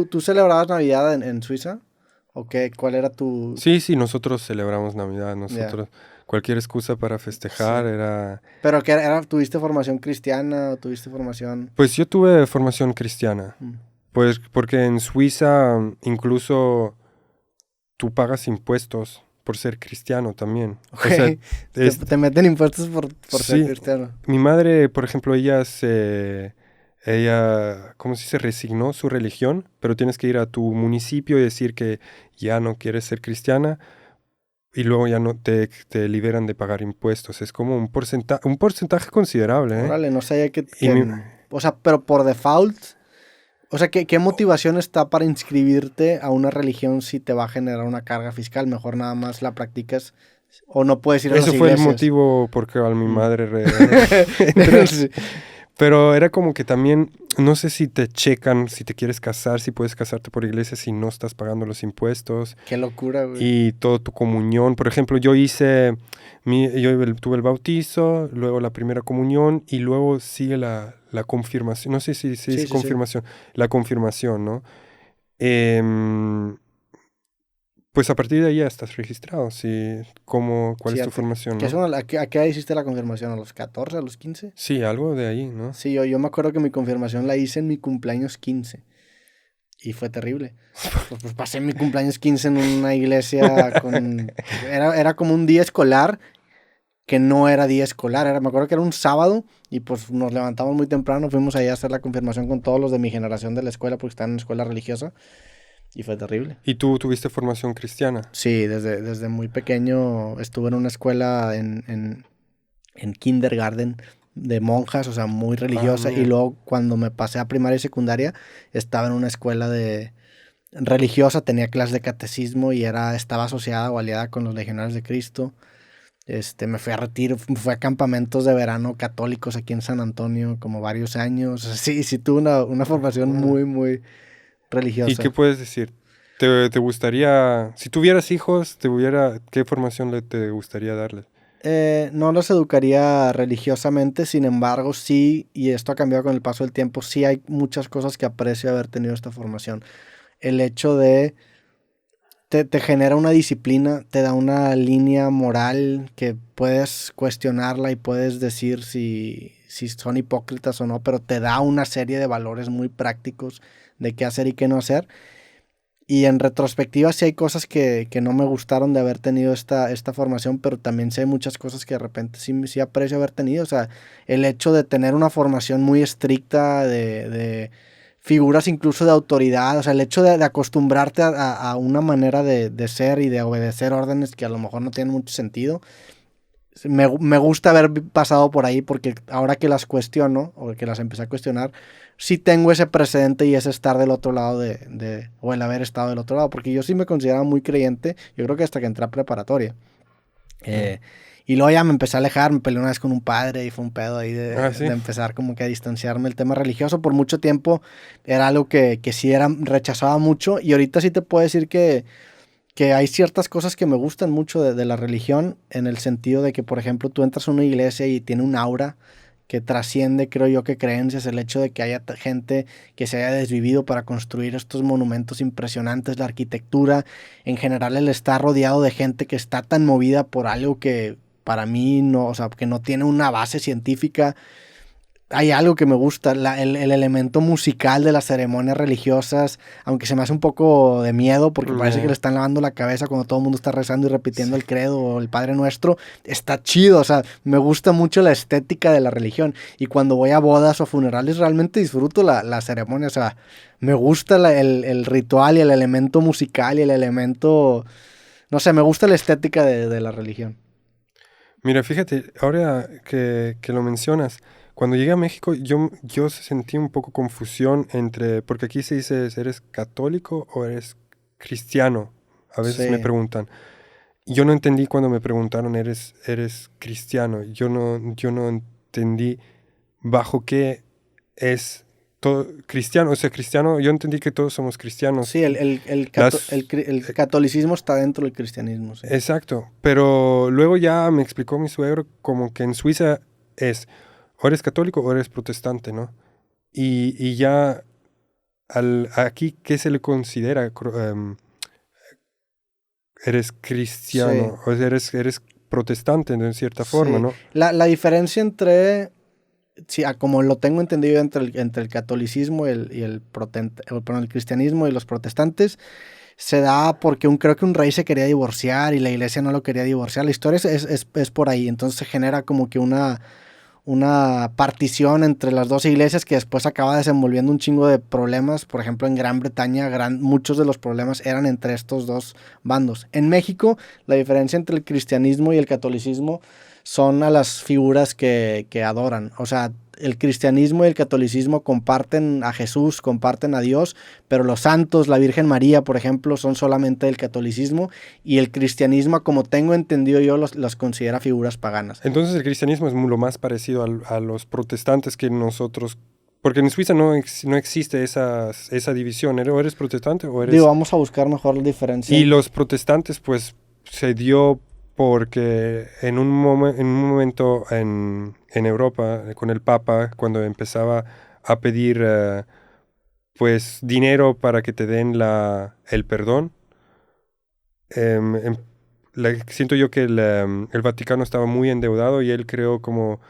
¿Tú celebrabas Navidad en Suiza? ¿O qué? ¿Cuál era tu...? Sí, nosotros celebramos Navidad, Ya, cualquier excusa para festejar sí. era... ¿Pero qué era? ¿Tuviste formación cristiana o tuviste formación...? Pues yo tuve formación cristiana, Mm. pues porque en Suiza incluso tú pagas impuestos por ser cristiano también. Ok, O sea, es, te meten impuestos por ser sí, cristiano. mi madre, por ejemplo, ella, ¿cómo se dice? Resignó su religión, pero tienes que ir a tu municipio y decir que ya no quieres ser cristiana y luego ya no te liberan de pagar impuestos. Es como un porcentaje considerable, ¿eh? Órale, no sabía Y mi, o sea, pero por default... O sea, ¿qué motivación está para inscribirte a una religión si te va a generar una carga fiscal? Mejor nada más la practicas o no puedes ir a las eso fue el iglesias. motivo porque a mi Mm. madre entró. Sí. Pero era como que también, no sé si te checan, si te quieres casar, si puedes casarte por iglesia, si no estás pagando los impuestos Qué locura, güey. y todo tu comunión. Por ejemplo, tuve el bautizo, luego la primera comunión y luego sigue la confirmación. No sé si se Sí, dice sí, sí. confirmación, la confirmación, ¿no? Em, pues a partir de ahí ya estás registrado, sí, ¿cuál Sí, es tu formación, ¿qué no? son, a qué edad hiciste la confirmación? ¿A los 14, a los 15? Sí, algo de ahí, ¿no? Sí, yo me acuerdo que mi confirmación la hice en mi cumpleaños 15 y fue terrible. Pues pasé mi cumpleaños 15 en una iglesia era como un día escolar que no era día escolar, me acuerdo que era un sábado y pues nos levantamos muy temprano, fuimos allá a hacer la confirmación con todos los de mi generación de la escuela porque están en escuela religiosa y fue terrible. ¿Y tú tuviste formación cristiana? Sí, desde muy pequeño estuve en una escuela en kindergarten de monjas, o sea, muy Ah, religiosa y mira. luego cuando me pasé a primaria y secundaria estaba en una escuela de religiosa, tenía clases de catecismo y estaba asociada o aliada con los legionarios de Cristo. Me fui a retiro, fui a campamentos de verano católicos aquí en San Antonio como varios años. Sí, sí tuve una formación Órale. muy ¿Y qué religiosa. puedes decir? ¿Te gustaría, si tuvieras hijos, qué formación te gustaría darles? No los educaría religiosamente, sin embargo, sí, y esto ha cambiado con el paso del tiempo, sí hay muchas cosas que aprecio haber tenido esta formación. El hecho de te genera una disciplina, te da una línea moral que puedes cuestionarla y puedes decir si son hipócritas o no, pero te da una serie de valores muy prácticos de qué hacer y qué no hacer. Y en retrospectiva sí hay cosas que no me gustaron de haber tenido esta formación, pero también sí hay muchas cosas que de repente sí aprecio haber tenido. O sea, el hecho de tener una formación muy estricta de figuras incluso de autoridad, o sea, el hecho de acostumbrarte a una manera de ser y de obedecer órdenes que a lo mejor no tienen mucho sentido. Me gusta haber pasado por ahí porque ahora que las cuestiono o que las empecé a cuestionar, sí tengo ese precedente y ese estar del otro lado o el haber estado del otro lado, porque yo sí me consideraba muy creyente, yo creo que hasta que entré a preparatoria. Sí. Eh, y luego ya me empecé a alejar, me peleé una vez con un padre y fue un pedo ahí Ah, de sí. empezar como que a distanciarme del tema religioso. Por mucho tiempo era algo que sí rechazaba mucho y ahorita sí te puedo decir que hay ciertas cosas que me gustan mucho de la religión, en el sentido de que, por ejemplo, tú entras a una iglesia y tiene un aura que trasciende, creo yo, que creencias, el hecho de que haya gente que se haya desvivido para construir estos monumentos impresionantes, la arquitectura, en general el estar rodeado de gente que está tan movida por algo que para mí no, o sea, que no tiene una base científica. Hay algo que me gusta, el elemento musical de las ceremonias religiosas, aunque se me hace un poco de miedo porque parece que le Ya. están lavando la cabeza cuando todo el mundo está rezando y repitiendo Sí. el credo o el Padre Nuestro, está chido, o sea, me gusta mucho la estética de la religión y cuando voy a bodas o funerales realmente disfruto la ceremonia, o sea, me gusta el ritual y el elemento musical y el elemento, no sé, me gusta la estética de la religión. Mira, fíjate, ahora que lo mencionas, cuando llegué a México yo sentí un poco confusión porque aquí se dice, ¿eres católico o eres cristiano? A veces me Sí. preguntan. Yo no entendí cuando me preguntaron, ¿eres cristiano? Yo no entendí bajo qué es todo cristiano. O sea, cristiano, yo entendí que todos somos cristianos. Sí, el Eh, catolicismo está dentro del cristianismo, sí. exacto, pero luego ya me explicó mi suegro como que en Suiza es o eres católico o eres protestante, ¿no? Y ya aquí, ¿qué se le considera? Eres Sí, cristiano, o eres protestante de cierta forma, sí. ¿no? La diferencia entre, sí, como lo tengo entendido entre el catolicismo perdón, el cristianismo y los protestantes, se da porque creo que un rey se quería divorciar y la iglesia no lo quería divorciar. La historia es por ahí. Entonces se genera como que una partición entre las dos iglesias que después acaba desenvolviendo un chingo de problemas. Por ejemplo, en Gran Bretaña muchos de los problemas eran entre estos dos bandos. En México, la diferencia entre el cristianismo y el catolicismo son a las figuras que adoran. O sea, el cristianismo y el catolicismo comparten a Jesús, comparten a Dios, pero los santos, la Virgen María, por ejemplo, son solamente del catolicismo, y el cristianismo, como tengo entendido yo, los considera figuras paganas. Entonces el cristianismo es lo más parecido a los protestantes que nosotros, porque en Suiza no existe esa división, o eres protestante o Digo, eres... vamos a buscar mejor la Y diferencia. los protestantes, pues, se dio porque en un momento en Europa, con el Papa, cuando empezaba a pedir, pues, dinero para que te den el perdón, em, em- siento yo que el Vaticano estaba muy endeudado y él creó como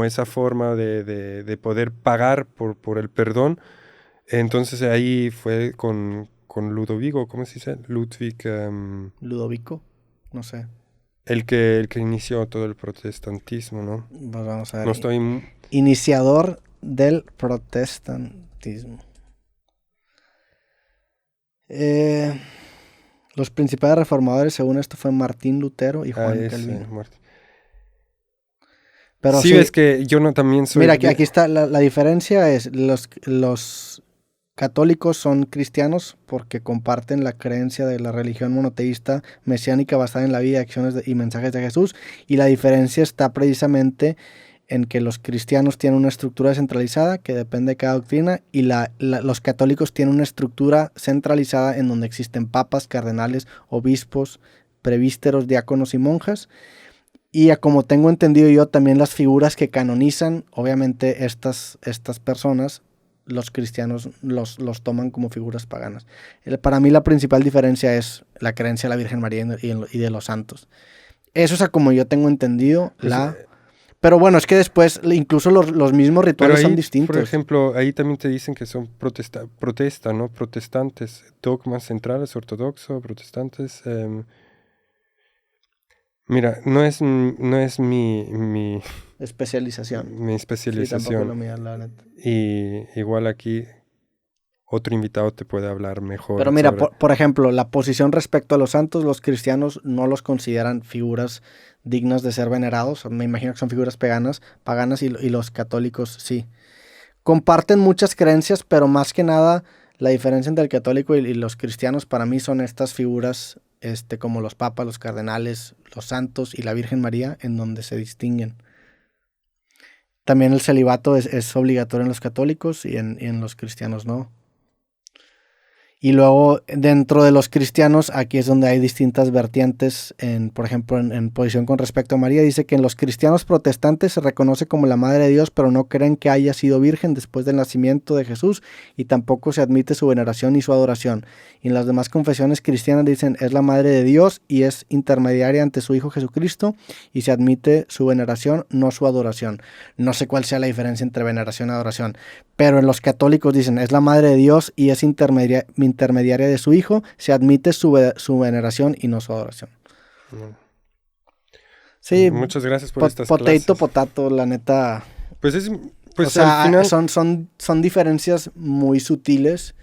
esa forma de poder pagar por el perdón. Entonces ahí fue con Ludovico, ¿cómo se dice? Ludwig, Ludovico, no sé. el que inició todo el protestantismo, ¿no? Pues vamos a No ver. estoy... Iniciador del protestantismo. Eh, los principales reformadores, según esto, fue Martín Lutero y Ah, Juan ese, Calvino. Martín. Pero Sí, sí, ves que yo no también soy... mira, aquí está la diferencia es los católicos son cristianos porque comparten la creencia de la religión monoteísta mesiánica basada en la vida, acciones y mensajes de Jesús, y la diferencia está precisamente en que los cristianos tienen una estructura descentralizada que depende de cada doctrina, y los católicos tienen una estructura centralizada en donde existen papas, cardenales, obispos, prevísteros, diáconos y monjas. Y como tengo entendido yo, también las figuras que canonizan, obviamente estas personas, los cristianos los toman como figuras paganas. Para mí la principal diferencia es la creencia de la Virgen María y de los santos. Eso es a como yo tengo entendido pues, Pero bueno, es que después incluso los mismos pero rituales son ahí, por distintos. ejemplo, ahí también te dicen que son protesta, ¿no? Protestantes, dogmas centrales, ortodoxo, protestantes. Mira, no es Especialización. mi Sí, tampoco es lo especialización. mío, la neta. Y igual aquí otro invitado te puede hablar Pero mejor mira, sobre... por ejemplo, la posición respecto a los santos, los cristianos no los consideran figuras dignas de ser venerados. Me imagino que son figuras paganas, y los católicos sí. Comparten muchas creencias, pero más que nada la diferencia entre el católico y los cristianos para mí son estas figuras, como los papas, los cardenales, los santos y la Virgen María, en donde se distinguen. También el celibato es obligatorio en los católicos y en los cristianos no. Y luego dentro de los cristianos, aquí es donde hay distintas vertientes, por ejemplo, en posición con respecto a María, dice que en los cristianos protestantes se reconoce como la Madre de Dios, pero no creen que haya sido virgen después del nacimiento de Jesús, y tampoco se admite su veneración ni su adoración. Y en las demás confesiones cristianas dicen es la Madre de Dios y es intermediaria ante su Hijo Jesucristo, y se admite su veneración, no su adoración. No sé cuál sea la diferencia entre veneración y adoración. Pero en los católicos dicen, es la Madre de Dios y es intermediaria de su Hijo, se admite su veneración y no su adoración. Bueno, Sí, muchas gracias por estas clases. potato, la neta. Pues O pues al sea, final, son diferencias muy sutiles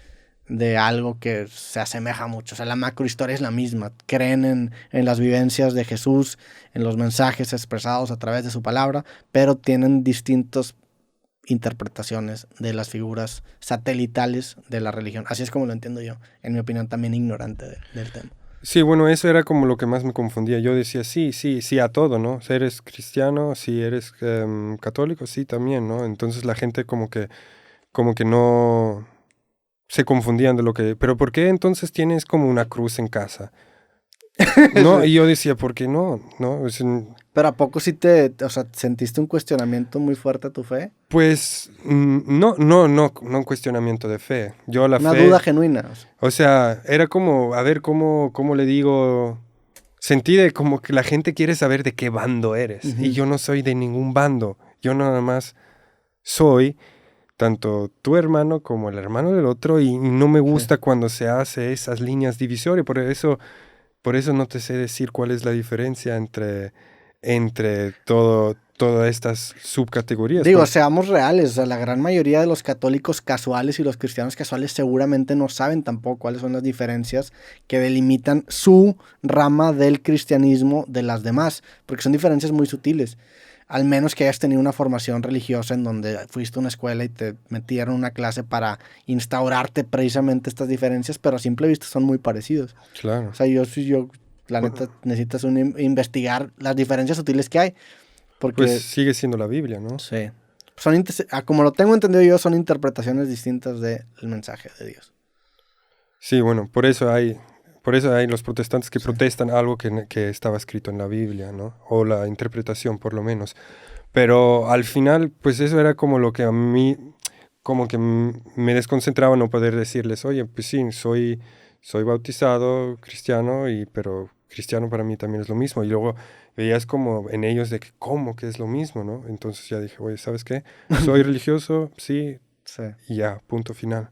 de algo que se asemeja mucho. O sea, la macrohistoria es la misma. Creen en las vivencias de Jesús, en los mensajes expresados a través de su palabra, pero tienen distintas interpretaciones de las figuras satelitales de la religión. Así es como lo entiendo yo, en mi opinión también ignorante del tema. sí, bueno, eso era como lo que más me confundía. Yo decía, sí, sí, sí a todo, ¿no? Si eres cristiano, si eres católico, sí también, ¿no? Entonces la gente como que no se confundían de lo que... Pero ¿por qué entonces tienes como una cruz en casa? No, y yo decía, ¿por qué no? ¿No? Pero ¿a poco sí o sea, sentiste un cuestionamiento muy fuerte a tu fe? Pues no un cuestionamiento de fe. Yo la Una fe, duda genuina. o sea, era como, a ver, cómo le digo, sentí de como que la gente quiere saber de qué bando eres. Y Ujú. yo no soy de ningún bando. Yo nada más soy tanto tu hermano como el hermano del otro y no me Sí. gusta cuando se hace esas líneas divisorias. Por eso no te sé decir cuál es la diferencia entre todas estas subcategorías. Digo, seamos reales, o sea, la gran mayoría de los católicos casuales y los cristianos casuales seguramente no saben tampoco cuáles son las diferencias que delimitan su rama del cristianismo de las demás, porque son diferencias muy sutiles. Al menos que hayas tenido una formación religiosa en donde fuiste a una escuela y te metieron una clase para instaurarte precisamente estas diferencias, pero a simple vista son muy parecidos. Claro. O sea, la neta, necesitas investigar las diferencias sutiles que hay, Pues porque sigue siendo la Biblia, ¿no? sí. Como lo tengo entendido yo, son interpretaciones distintas del mensaje de Dios. Sí, bueno, por eso hay los protestantes que Sí. protestan algo que estaba escrito en la Biblia, ¿no? O la interpretación, por lo menos. Pero al final, pues eso era como lo que a mí, como que me desconcentraba no poder decirles, oye, pues sí, soy bautizado cristiano, pero cristiano para mí también es lo mismo. Y luego veías como en ellos de que, ¿cómo que es lo mismo, no? Entonces ya dije, oye, ¿sabes qué? Soy religioso, sí, Sí. y ya, punto final.